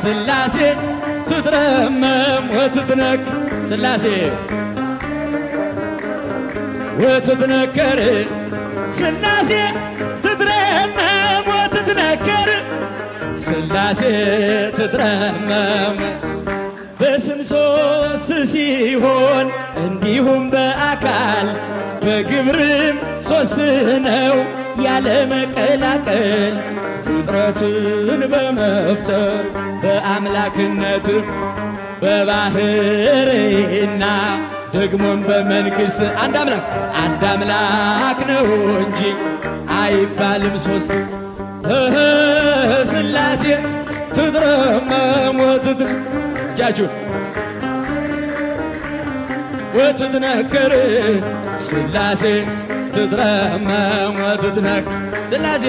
ስላሴ ትትረመም ወትትነክ ስላሴ ወትትነከር ስላሴ ትትረመም ወትትነከር ስላሴ ትትረመም በስም ሶስት ሲሆን እንዲሁም በአካል በግብርም ሶስት ነው ያለ መቀላቀል ፍጥረትን በመፍጠር በአምላክነት በባህርና ደግሞም በመንግሥት አንድ አምላክ ነው እንጂ አይባልም ሶስት ስላሴ ትትረመም እጃችሁ ወትትነከር ስላሴ ትትረመም ወትትነክ ስላሴ